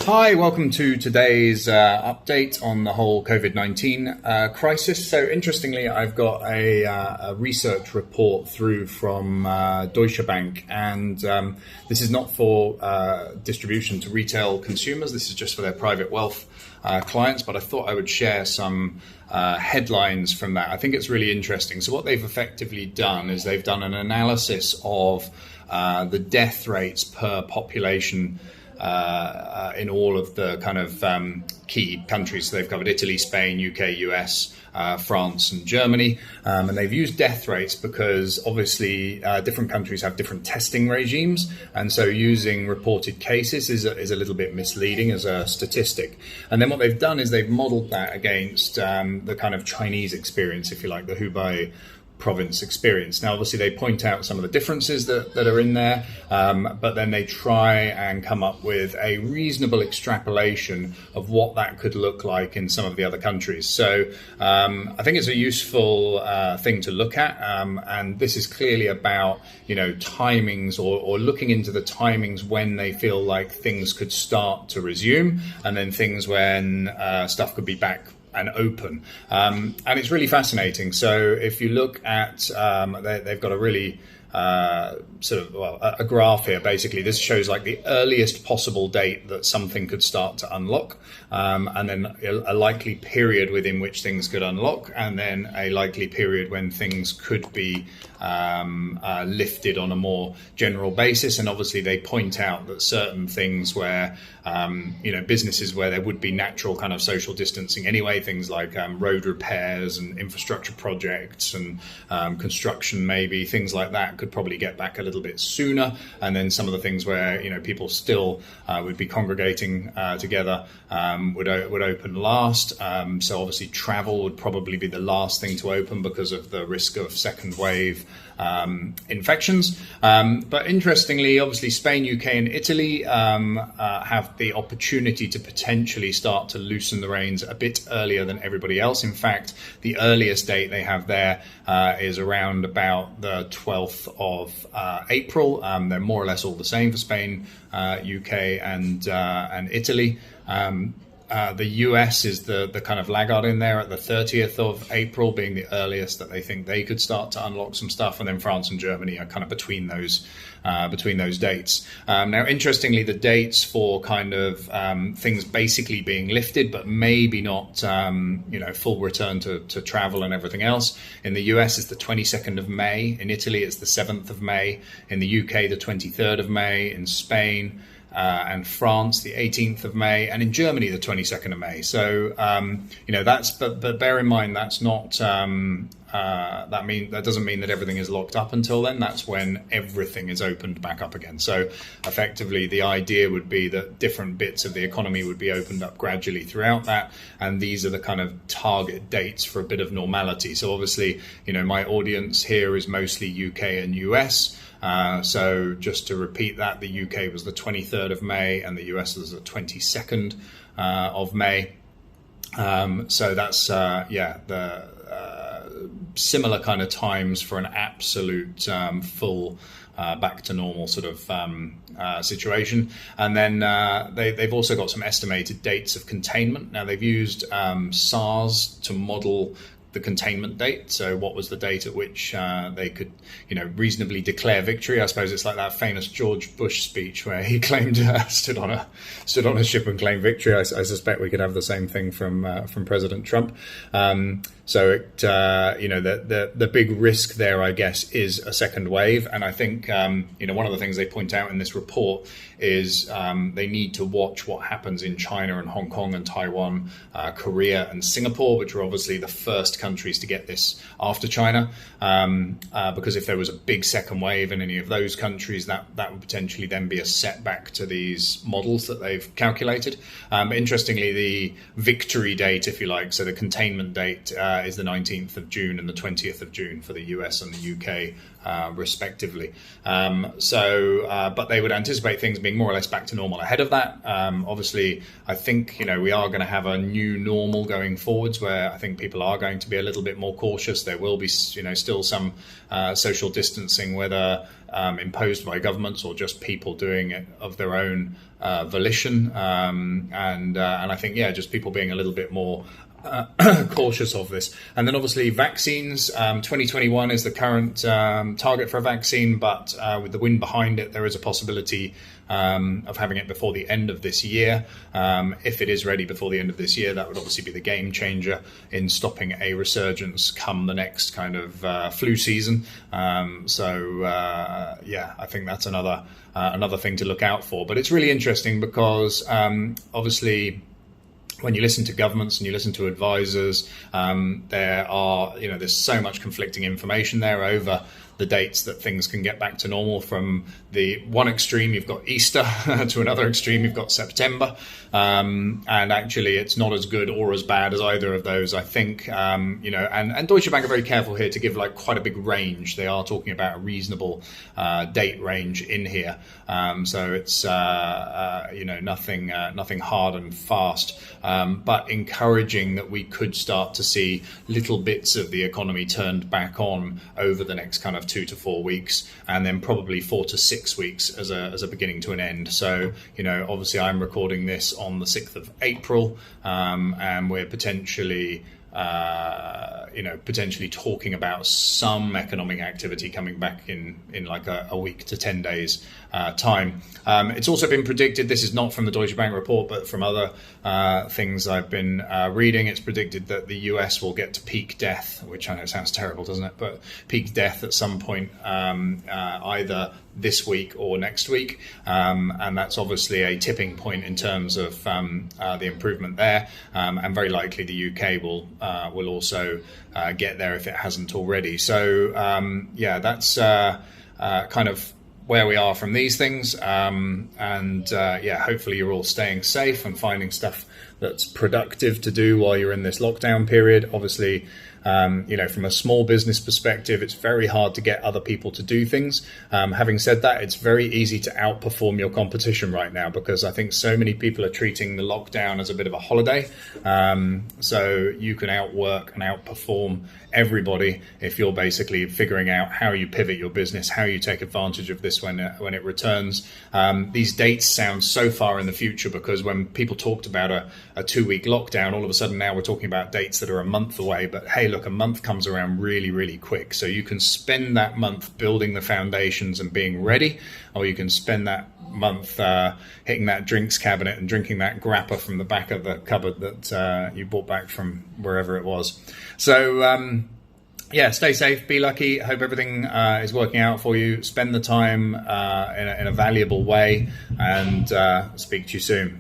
Hi, welcome to today's update on the whole COVID-19 crisis. So interestingly, I've got a research report through from Deutsche Bank, and this is not for distribution to retail consumers. This is just for their private wealth clients, but I thought I would share some headlines from that. I think it's really interesting. So what they've effectively done is they've done an analysis of the death rates per population in all of the kind of key countries. So they've covered Italy, Spain, UK, US, France and Germany. And they've used death rates because obviously different countries have different testing regimes. And so using reported cases is a little bit misleading as a statistic. And then what they've done is they've modeled that against the kind of Chinese experience, if you like, the Hubei province experience. Now, obviously, they point out some of the differences that are in there, but then they try and come up with a reasonable extrapolation of what that could look like in some of the other countries. So I think it's a useful thing to look at, and this is clearly about, timings or looking into the timings when they feel like things could start to resume, and then things when stuff could be back and open. And it's really fascinating. So if you look at, they've got a really a graph here. Basically, this shows like the earliest possible date that something could start to unlock, and then a likely period within which things could unlock, and then a likely period when things could be lifted on a more general basis. And obviously they point out that certain things where businesses where there would be natural kind of social distancing anyway, things like road repairs and infrastructure projects and construction, maybe things like that could probably get back a little bit sooner. And then some of the things where people still would be congregating together would open last. So obviously travel would probably be the last thing to open because of the risk of second wave infections. But interestingly, obviously Spain, UK and Italy have the opportunity to potentially start to loosen the reins a bit earlier than everybody else. In fact, the earliest date they have there is around about the 12th of April. They're more or less all the same for Spain, UK and Italy. The US is the kind of laggard in there at the 30th of April being the earliest that they think they could start to unlock some stuff, and then France and Germany are kind of between those dates. Now, interestingly, the dates for kind of things basically being lifted, but maybe not full return to travel and everything else. In the US, it's the 22nd of May. In Italy, it's the 7th of May. In the UK, the 23rd of May. In Spain and France, the 18th of May, and in Germany, the 22nd of May. So, but bear in mind, that's not, that doesn't mean that everything is locked up until then. That's when everything is opened back up again. So effectively, the idea would be that different bits of the economy would be opened up gradually throughout that. And these are the kind of target dates for a bit of normality. So obviously, my audience here is mostly UK and US. So just to repeat that, the UK was the 23rd of May and the US was the 22nd of May. So that's, the similar kind of times for an absolute full back to normal sort of situation. And then they've also got some estimated dates of containment. Now, they've used SARS to model the containment date. So what was the date at which they could, reasonably declare victory? I suppose it's like that famous George Bush speech where he claimed stood on a ship and claimed victory. I suspect we could have the same thing from President Trump. So it, the big risk there, I guess, is a second wave. And I think, one of the things they point out in this report is they need to watch what happens in China and Hong Kong and Taiwan, Korea and Singapore, which are obviously the first countries to get this after China. Because if there was a big second wave in any of those countries, that would potentially then be a setback to these models that they've calculated. Interestingly, the victory date, if you like, so the containment date, is the 19th of June and the 20th of June for the US and the UK, respectively. But they would anticipate things being more or less back to normal ahead of that. Obviously, I think, we are going to have a new normal going forwards where I think people are going to be a little bit more cautious. There will be, still some social distancing, whether imposed by governments or just people doing it of their own volition. And I think, just people being a little bit more cautious of this. And then obviously vaccines, 2021 is the current target for a vaccine, but with the wind behind it, there is a possibility of having it before the end of this year. If it is ready before the end of this year, that would obviously be the game changer in stopping a resurgence come the next kind of flu season. I think that's another thing to look out for. But it's really interesting because obviously, when you listen to governments and you listen to advisors, there's so much conflicting information there over the dates that things can get back to normal. From the one extreme, you've got Easter, to another extreme, you've got September. And actually, it's not as good or as bad as either of those, I think. And Deutsche Bank are very careful here to give quite a big range. They are talking about a reasonable date range in here. So it's nothing hard and fast, but encouraging that we could start to see little bits of the economy turned back on over the next kind of 2 to 4 weeks, and then probably 4 to 6 weeks as a beginning to an end. So, obviously I'm recording this on the 6th of April, and we're potentially talking about some economic activity coming back in like a week to 10 days time. It's also been predicted, this is not from the Deutsche Bank report, but from other things I've been reading, it's predicted that the US will get to peak death, which I know sounds terrible, doesn't it? But peak death at some point, either this week or next week. And that's obviously a tipping point in terms of the improvement there. And very likely the UK will also get there if it hasn't already. So, that's kind of where we are from these things. Hopefully you're all staying safe and finding stuff that's productive to do while you're in this lockdown period. Obviously, from a small business perspective, it's very hard to get other people to do things. Having said that, it's very easy to outperform your competition right now because I think so many people are treating the lockdown as a bit of a holiday. So you can outwork and outperform everybody if you're basically figuring out how you pivot your business, how you take advantage of this when it returns. These dates sound so far in the future because when people talked about a 2-week lockdown, all of a sudden now we're talking about dates that are a month away. But hey, look, a month comes around really, really quick. So you can spend that month building the foundations and being ready, or you can spend that month hitting that drinks cabinet and drinking that grappa from the back of the cupboard that you bought back from wherever it was. So stay safe, be lucky. Hope everything is working out for you. Spend the time in a valuable way, and speak to you soon.